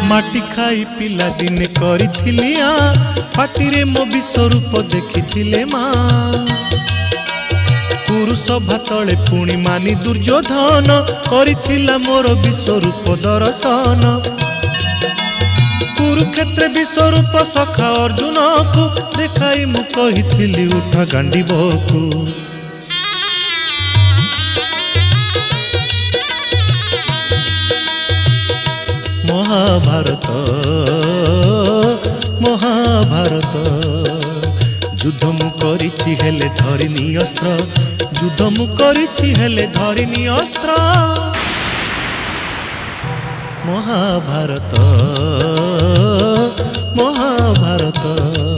माटी खाई पिला दिने करिथिली पाटिरे मो विश्वरूप देखिथिले माँ पुरुष भातले पुणी मानी दुर्योधन करिथिला मोर विश्वरूप दर्शन कुरुक्षेत्र विश्वरूप सखा अर्जुन को देखाई मु कहिथिली उठा गांडीबकु महाभारत महाभारत युद्ध मु करिछि हेले धरिनी अस्त्र युद्ध मु करिछि हेले धरिनी अस्त्र महाभारत महाभारत।